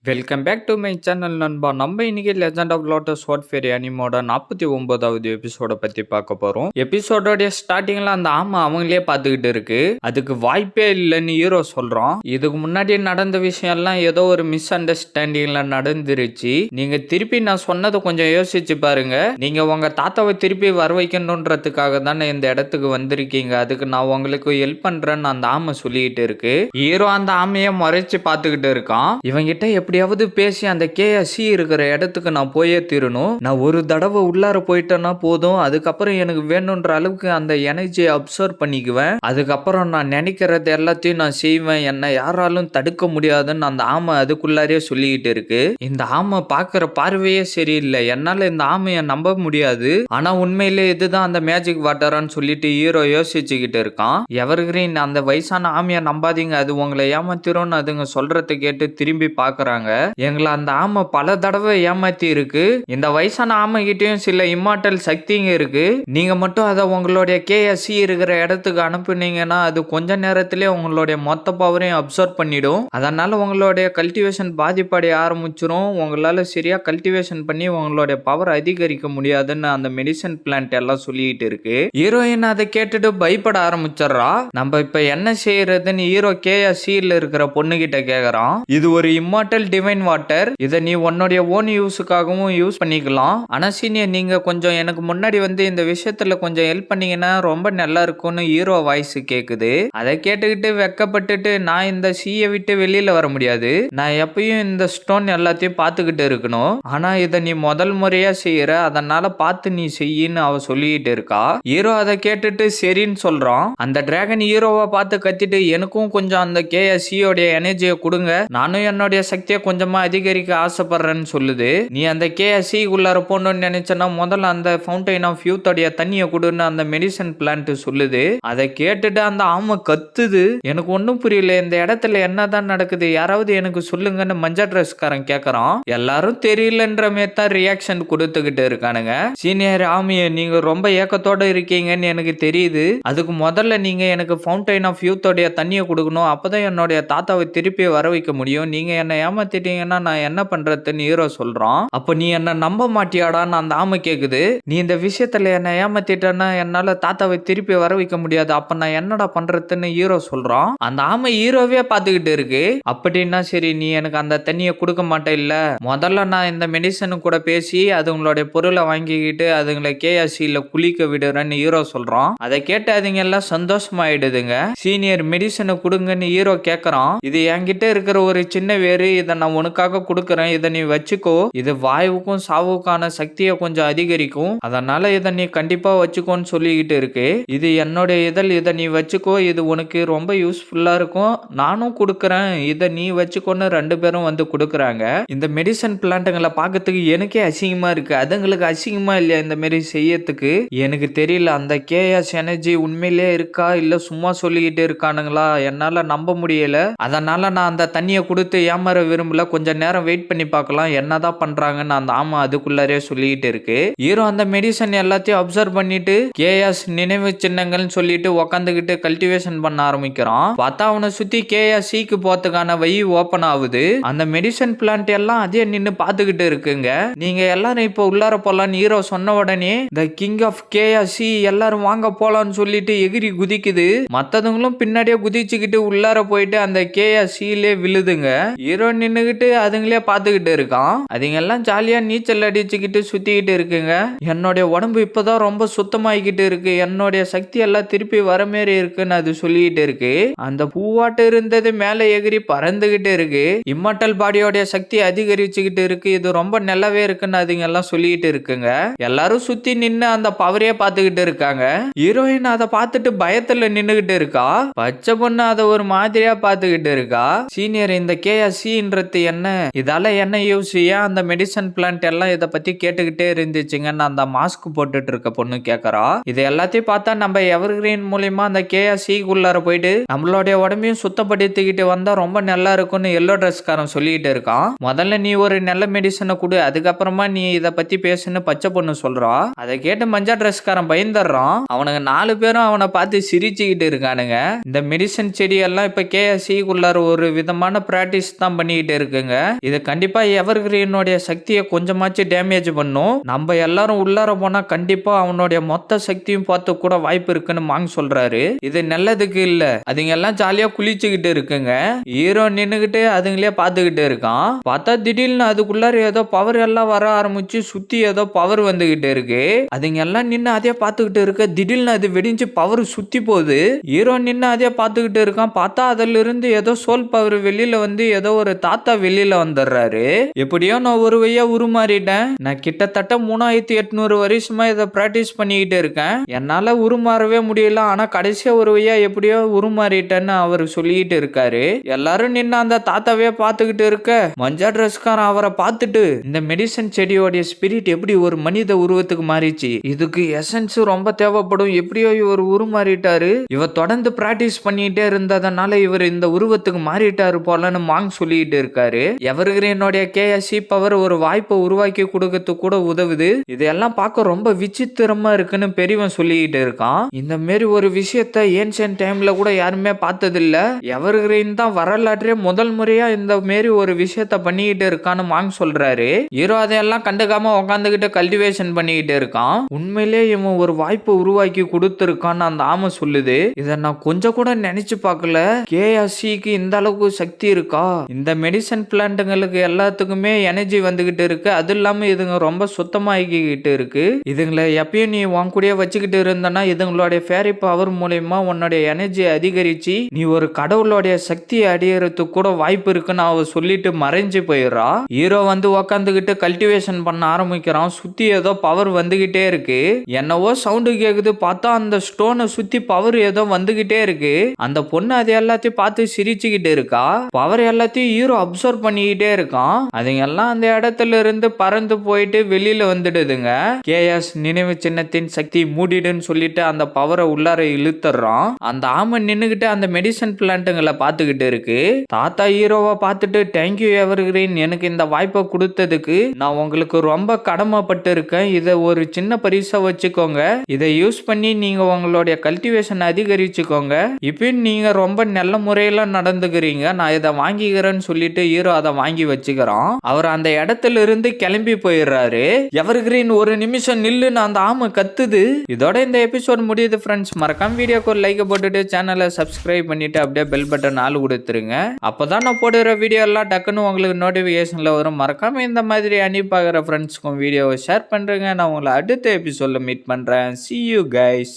Welcome back to my channel நண்பா. நம்ம இன்னைக்கு legend of lotus sword fairy அனிமோட 49வது எபிசோட பத்தி பார்க்க போறோம். எபிசோடோட ஸ்டார்டிங்ல அந்த ஆமா அவங்களே பார்த்துக்கிட்டு இருக்கு. அதுக்கு வாய்ப்பே இல்லைன்னு ஹீரோ சொல்றான். இதுக்கு முன்னாடி நடந்த விஷயம் எல்லாம் ஏதோ ஒரு மிஸ் அண்டர்ஸ்டாண்டிங்ல நடந்துருச்சு. நீங்க திருப்பி நான் சொன்னதை கொஞ்சம் யோசிச்சு பாருங்க. நீங்க உங்க தாத்தாவை திருப்பி வர வைக்கணுன்றதுக்காக தானே இந்த இடத்துக்கு வந்திருக்கீங்க. அதுக்கு நான் உங்களுக்கு ஹெல்ப் பண்றேன்னு அந்த ஆமை சொல்லிட்டு இருக்கு. ஹீரோ அந்த ஆமையை முறைச்சு பார்த்துக்கிட்டு இருக்கான். இவங்கிட்ட எப்படியாவது பேசி அந்த கேஎஸ்சி இருக்கிற இடத்துக்கு நான் போயே தீரணும். நான் ஒரு தடவை உள்ளார போயிட்டேன்னா போதும். அதுக்கப்புறம் எனக்கு வேணுன்ற அளவுக்கு அந்த எனர்ஜியை அப்சர்வ் பண்ணிக்குவேன். அதுக்கப்புறம் நான் நினைக்கிறது எல்லாத்தையும் நான் செய்வேன். என்னை யாராலும் தடுக்க முடியாதுன்னு அந்த ஆமை அதுக்குள்ளாரே சொல்லிக்கிட்டு இருக்கு. இந்த ஆமை பாக்குற பார்வையே சரியில்லை. என்னால இந்த ஆமையை நம்ப முடியாது. ஆனா உண்மையிலே இதுதான் அந்த மேஜிக் வாட்டரான்னு சொல்லிட்டு ஹீரோ யோசிச்சுக்கிட்டு இருக்கான். எவர்கிரீன் அந்த வயசான ஆமையை நம்பாதீங்க, அது உங்களை ஏமாத்திரும் அதுங்க சொல்றதை கேட்டு திரும்பி பாக்குறாங்க. எங்களை அந்த ஆமை பல தடவை ஏமாத்தி இருக்கு. இந்த வயசான ஆமை கிட்டயும் சில இம்மார்டல் சக்திங்க இருக்கு. நீங்க மட்டும் அதை உங்களுடைய கேஎஸ்சி இருக்கிற இடத்துக்கு அனுப்புனீங்கன்னா அது கொஞ்ச நேரத்திலே உங்களுடைய மொத்த பவரையும் அப்சர்வ் பண்ணிடும். அதனால உங்களுடைய கல்டிவேஷன் பாதிப்படைய ஆரம்பிச்சிரும். உங்களால சரியா கல்டிவேஷன் பண்ணி உங்களுடைய பவர் அதிகரிக்க முடியாதுன்னு அந்த மெடிசன் பிளான்ட் எல்லாம் சொல்லிட்டு இருக்கு. ஹீரோயின் அதை கேட்டுட்டு பயப்பட ஆரம்பிச்சிடறா. நம்ம இப்ப என்ன செய்யறதுன்னு ஹீரோ கேஎஸ்சியில் இருக்கிற பொண்ணு கிட்ட கேக்குறான். இது ஒரு இம்மார்டல் டிவைன் வாட்டர். இதை நீ உன்னுடைய ஓன் யூஸுக்காகவும் யூஸ் பண்ணிக்கலாம். ஆனா சீனியர், நீங்க கொஞ்சம் எனக்கு முன்னாடி வந்து இந்த விஷயத்துல கொஞ்சம் ஹெல்ப் பண்ணீங்கன்னா ரொம்ப நல்லா இருக்கும்னு ஹீரோ வாய்ஸ் கேக்குது. அதை கேட்டுக்கிட்டு வெக்கப்பட்டுட்டு நான் இந்த சீயை விட்டு வெளியில வர முடியாது. நான் எப்பயும் இந்த ஸ்டோன் எல்லாத்தையும் பார்த்துக்கிட்டு இருக்கணும். ஆனா இதை நீ முதல் முறையா செய்யற, அதனால பார்த்து நீ செய்யின்னு அவ சொல்லிட்டு இருக்கா. ஹீரோ அதை கேட்டுட்டு சரின்னு சொல்றான். அந்த டிராகன் ஹீரோவை பார்த்து கத்திட்டு எனக்கும் கொஞ்சம் அந்த கேஎஸ்சியோடைய எனர்ஜியை கொடுங்க, நானும் என்னுடைய சக்தியை கொஞ்சமா அதிகரிக்க ஆசைப்படுறேன்னு சொல்லுது. நீ அந்த கேஎஸ்சி உள்ளார போகணும்னு நினைச்சனா முதல்ல அந்த ஃபவுண்டைன் ஆஃப் யூத்தோடைய தண்ணியை கொடுன்னு அந்த மெடிசன் பிளான்ட் சொல்லுது. அதை கேட்டுட்டு அந்த ஆமை கத்துது. எனக்கு ஒன்றும் புரியல, இந்த இடத்துல என்னதான் நடக்குது, யாராவது எனக்கு சொல்லுங்கன்னு மஞ்சள் ட்ரெஸ்காரன் கேட்கறான். எல்லாரும் தெரியலன்ற தான் ரியாக்ஷன் கொடுத்துக்கிட்டு இருக்கானுங்க. சீனியர் ஆமையை, நீங்க ரொம்ப ஏக்கத்தோட இருக்கீங்கன்னு எனக்கு தெரியுது. அதுக்கு முதல்ல நீங்க எனக்கு ஃபவுண்டைன் ஆஃப் யூத்தோடைய தண்ணியை கொடுக்கணும். அப்பதான் என்னுடைய தாத்தாவை திருப்பி வர வைக்க முடியும். நீங்க என்ன ஏமாத்திட்டீங்கன்னா நான் என்ன பண்றதுன்னு ஹீரோ சொல்றான். அப்ப நீ என்ன நம்ப மாட்டியாடான்னு அந்த ஆமை கேக்குது. நீ இந்த விஷயத்துல என்ன ஏமாத்திட்டேன்னா என்னால தாத்தாவை திருப்பி வர வைக்க முடியாது, அப்ப நான் என்னடா பண்றதுன்னு ஹீரோ சொல்றான். அந்த ஆமை ஹீரோவே பாத்துக்கிட்டு இருக்கு. அப்படின்னா சரி, நீ எனக்கு அந்த தண்ணியை கொடுக்க மாட்டே இல்ல, முதல்ல நான் இந்த மெடிசனு கூட பேசி அதுங்களுடைய பொருளை வாங்கிக்கிட்டு அதுங்களை கேஎஸ்சியில குளிக்க விடுறேன்னு ஹீரோ சொல்றான். அதை கேட்டு அதுங்க எல்லாம் சந்தோஷமாயிடுதுங்க. சீனியர் மெடிசனை கொடுங்கன்னு ஹீரோ கேட்கறான். இது என்கிட்ட இருக்கிற ஒரு சின்ன வேறு, இதை நான் உனக்காக கொடுக்கறேன், இதை நீ வச்சுக்கோ. இது வாயுவுக்கும் சாவுக்கான சக்தியை கொஞ்சம் அதிகரிக்கும், அதனால இதை நீ கண்டிப்பா வச்சுக்கோன்னு சொல்லிக்கிட்டு இருக்கு. இது என்னோட இதழ், இதை நீ வச்சுக்கோ, இது உனக்கு ரொம்ப யூஸ்ஃபுல்லா இருக்கும், நானும் கொடுக்கறேன், இதை நீ வச்சுக்கோன்னு ரெண்டு பேரும் வந்து கொடுக்குறாங்க. இந்த மெடிசன் பிளான்ட்டுங்களை பார்க்கறதுக்கு எனக்கே அசிங்கமா இருக்கு. அதுங்களுக்கு அசிங்கமா இல்லையா இந்த மாதிரி செய்யறதுக்கு? எனக்கு தெரியல, அந்த கேஎஸ் எனர்ஜி உண்மையிலே இருக்கா இல்ல சும்மா சொல்லிக்கிட்டு இருக்கானுங்களா, என்னால நம்ப முடியல. அதனால நான் அந்த தண்ணியை கொடுத்து ஏமாற விரும்பல, கொஞ்சம் நேரம் வெயிட் பண்ணி பார்க்கலாம் என்னதான் பண்றாங்கன்னு அந்த ஆமா அதுக்குள்ளாரே சொல்லிட்டு இருக்கு. ஹீரோ அந்த மெடிசன் எல்லாத்தையும் அப்சர்வ் பண்ணிட்டு கேஎஸ் நினைவு சின்னங்கள்னு சொல்லிட்டு உக்காந்துக்கிட்டு கல்டிவேஷன் பண்ண ஆரம்பிக்கிறான். பார்த்தா அவனை சுத்தி கேஎஸ்சிக்கு போறதுக்கான வழி ஓபன் ஆகுது. அந்த மெடிசன் பிளான்ட் எல்லாம் அதே நின்னு பாத்துக்கிட்டு இருக்குங்க. நீங்க எல்லாரும் இப்போ உள்ளார போலான்னு ஹீரோ சொன்ன உடனே த கிங் ஆஃப் கேஎஸ்சி எல்லாரும் வாங்க போலான்னு சொல்லிட்டு எகிரி குதிக்குது. மத்தவங்களும் பின்னாடியே குதிச்சுக்கிட்டு உள்ளார போயிட்டு அந்த கேஎஸ்சியிலே விழுதுங்க. ஹீரோ நின்னுகிட்டு அதுங்களே பாத்துக்கிட்டு இருக்கான். அதுங்க எல்லாம் ஜாலியா நீச்சல் அடிச்சுக்கிட்டு சுத்திக்கிட்டு இருக்குங்க. என்னுடைய உடம்பு இப்பதான் ரொம்ப சுத்தமாயிக்கிட்டு இருக்கு, என்னுடைய சக்தி எல்லாம் திருப்பி வர மாரி இருக்குன்னு அது சொல்லிக்கிட்டு இருக்கு. அந்த பூவாட்டு இருந்தது மேல எகிரி பறந்துகிட்டு இருக்கு. இம்மார்டல் பாடியோடைய சக்தி அதிகரிச்சுக்கிட்டு இருக்கு, இது ரொம்ப நல்லாவே இருக்குன்னு அதுங்க எல்லாம் சொல்லிட்டு இருக்குங்க. எல்லாரும் சுத்தி நின்னு அந்த பவரையே பாத்துக்கிட்டு இருக்காங்க. ஹீரோயின் அதை பார்த்துட்டு பயத்துல நின்னுகிட்டு இருக்கா. பச்சை பொண்ணு அதை ஒரு மாதிரியா பாத்துக்கிட்டு இருக்கா. சீனியர், இந்த கேஎஸ்சின்றது என்ன, இதால என்ன யூஸ், ஏன் அந்த மெடிசன் பிளான்ட் எல்லாம் இதை பத்தி கேட்டுக்கிட்டே இருந்துச்சுங்கன்னு அந்த மாஸ்க் போட்டுட்டு இருக்க பொண்ணு கேட்கறா. இது எல்லாத்தையும் பார்த்தா நம்ம எவர்கிரீன் மூலியமா அந்த கேஎஸ்சிக்குள்ளார போயிட்டு நம்மளுடைய உடம்பையும் சுத்தப்படுத்திக்கிட்டு வந்தா ரொம்ப நல்லா இருக்கும்னு எல்லோ ட்ரெஸ்காரன் சொல்லிட்டு இருக்கான். முதல்ல நீ ஒரு நல்ல மெடிசனை கொடு, அதுக்கப்புறமா நீ இதை பத்தி பேசுன்னு பச்சை பொண்ணு சொல்றா. அதை கேட்டு மஞ்சள் ட்ரெஸ்காரன் பயந்துடுறான். அவனுங்க 4 பேரும் அவனை பார்த்து சிரிச்சுக்கிட்டு இருக்கானுங்க. இந்த மெடிசன் செடி எல்லாம் இப்ப கேஎஸ்சிக்குள்ளார ஒரு விதமான பிராக்டிஸ் தான் பண்ணிக்கிட்டு ஆகிட்டு இருக்குங்க. இது கண்டிப்பா எவர் கிரீனுடைய சக்தியை கொஞ்சமாச்சும் டேமேஜ் பண்ணும். நம்ம எல்லாரும் உள்ளார போனா கண்டிப்பா அவனுடைய மொத்த சக்தியும் பார்த்து கூட வாய்ப்பு இருக்குன்னு மாங் சொல்றாரு. இது நல்லதுக்கு இல்ல. அதுங்க எல்லாம் ஜாலியா குளிச்சுக்கிட்டு இருக்குங்க. ஹீரோ நின்னுகிட்டு அதுங்களே பாத்துக்கிட்டு இருக்கான். பார்த்தா திடீர்னு அதுக்குள்ளார ஏதோ பவர் எல்லாம் வர ஆரம்பிச்சு சுத்தி ஏதோ பவர் வந்துகிட்டு இருக்கு. அதுங்க எல்லாம் நின்னு அதே பாத்துக்கிட்டு இருக்க. திடீர்னு அது வெடிஞ்சு பவர் சுத்தி போகுது. ஹீரோ நின்னு அதே பாத்துக்கிட்டு இருக்கான். பார்த்தா அதுல இருந்து ஏதோ சோல் பவர் வெளியில வந்து ஏதோ ஒரு தாத்தா வெளியில வந்துடுறாரு. எப்படியோ நான் ஒரு வழியா உருமாறிட்டேன். நான் கிட்டத்தட்ட 3800 வருஷமா இதை பிராக்டிஸ் பண்ணிக்கிட்டு இருக்கேன். என்னால உருமாறவே முடியல. ஆனா கடைசியா ஒரு வழியா எப்படியோ உருமாறிட்டேன்னு அவர் சொல்லிட்டு இருக்காரு. எல்லாரும் நின்று அந்த தாத்தாவே பார்த்துக்கிட்டு இருக்க மஞ்சா ட்ரெஸ்காரன் அவரை பார்த்துட்டு இந்த மெடிசன் செடியோடைய ஸ்பிரிட் எப்படி ஒரு மனித உருவத்துக்கு மாறிச்சு, இதுக்கு எசன்ஸ் ரொம்ப தேவைப்படும், எப்படியோ இவர் உருமாறிட்டாரு, இவர் தொடர்ந்து பிராக்டிஸ் பண்ணிட்டே இருந்ததுனால இவர் இந்த உருவத்துக்கு மாறிட்டாரு போலன்னு மாங் சொல்லிட்டு இருக்காரு. எவர்கிரீனுடைய கேஎஸ்சி பவர் ஒரு வாய்ப்பை உருவாக்கி கொடுக்கறதுக்கு கூட உதவுது. இதெல்லாம் பார்க்க ரொம்ப விசித்திரமா இருக்குன்னு பெரியவன் சொல்லிட்டு இருக்கான். இந்த மாதிரி ஒரு விஷயத்த ஏன்ஷியன்ட் டைம்ல கூட யாருமே பார்த்ததில்ல. எவர்கிரீன் தான் வரலாற்றே முதல் முறையா இந்த மாரி ஒரு விஷயத்த பண்ணிக்கிட்டு இருக்கான்னு மாங் சொல்றாரு. ஹீரோ அதையெல்லாம் கண்டுக்காம உட்காந்துக்கிட்டு கல்டிவேஷன் பண்ணிக்கிட்டு இருக்கான். உண்மையிலே இவன் ஒரு வாய்ப்பை உருவாக்கி கொடுத்துருக்கான்னு அந்த ஆமை சொல்லுது. இதை நான் கொஞ்சம் கூட நினைச்சு பார்க்கல. கேஎஸ்சிக்கு இந்த அளவுக்கு சக்தி இருக்கா? இந்த மெடிசன் பிளான்ட்டுங்களுக்கு எல்லாத்துக்குமே எனர்ஜி வந்துகிட்டு இருக்கு. அது இல்லாம இதுங்க ரொம்ப சுத்தமாகிக்கிட்டு இருக்கு. இதுங்களை எப்பயும் நீ உன் கூடயே வச்சுக்கிட்டு இருந்தனா இதுங்களுடைய ஃபேரி பவர் மூலமா உன்னுடைய எனர்ஜி அதிகரிச்சு நீ ஒரு கடவுளுடைய சக்தியை அடையறதுக்கு கூட வாய்ப்பு இருக்குன்னு அவ சொல்லிட்டு மறைஞ்சு போயிடுறா. ஹீரோ வந்து உக்காந்துக்கிட்டு கல்டிவேஷன் பண்ண ஆரம்பிக்கிறான். சுத்தி ஏதோ பவர் வந்துகிட்டே இருக்கு. என்னவோ சவுண்டு கேக்குது. பார்த்தா அந்த ஸ்டோனை சுத்தி பவர் ஏதோ வந்துகிட்டே இருக்கு. அந்த பொண்ணு அது எல்லாத்தையும் பார்த்து சிரிச்சுக்கிட்டு இருக்கா. பவர் எல்லாத்தையும் ஹீரோ அப்சர்வ் பண்ணிக்கிட்டே இருக்கான். அதுங்க எல்லாம் அந்த இடத்துல இருந்து பறந்து போயிட்டு வெளியில வந்துடுதுங்க. கேஎஸ் நினைவு சின்னத்தின் சக்தி மூடிடுன்னு சொல்லிட்டு அந்த பவரை உள்ளார இழுத்துறான். அந்த ஆமை நின்னுகிட்டு அந்த மெடிசன் பிளான்ட்டுங்களை பார்த்துக்கிட்டு இருக்கு. தாத்தா ஹீரோவை பார்த்துட்டு தேங்க்யூ எவர்கிரீன், எனக்கு இந்த வாய்ப்பை கொடுத்ததுக்கு நான் உங்களுக்கு ரொம்ப கடமைப்பட்டு இருக்கேன். இதை ஒரு சின்ன பரிசா வச்சுக்கோங்க. இதை யூஸ் பண்ணி நீங்க உங்களுடைய கல்டிவேஷன் அதிகரிச்சுக்கோங்க. இப்போ நீங்க ரொம்ப நல்ல முறையில நடந்துக்கிறீங்க. நான் இதை வாங்கிக்கிறேன்னு சொல்லிட்டு ஹீரோ அதை வாங்கி வச்சுக்கிறான். அவர் அந்த இடத்துல இருந்து கிளம்பி போயிடுறாரு. எவர்கிரீன் ஒரு நிமிஷம் நில்லுன்னு அந்த ஆமை கத்துது. இதோட இந்த எபிசோட் முடியுது ஃப்ரெண்ட்ஸ். மறக்காம வீடியோக்கு ஒரு லைக் போட்டுட்டு சேனலை சப்ஸ்கிரைப் பண்ணிட்டு அப்படியே பெல் பட்டன் ஆள் கொடுத்துருங்க. அப்பதான் நான் போடுற வீடியோ எல்லாம் டக்குன்னு உங்களுக்கு நோட்டிபிகேஷன்ல வரும். மறக்காம இந்த மாதிரி அனுப்பாகிற ஃப்ரெண்ட்ஸ்க்கும் வீடியோவை ஷேர் பண்றேங்க. நான் உங்களை அடுத்த எபிசோட்ல மீட் பண்றேன். See you guys.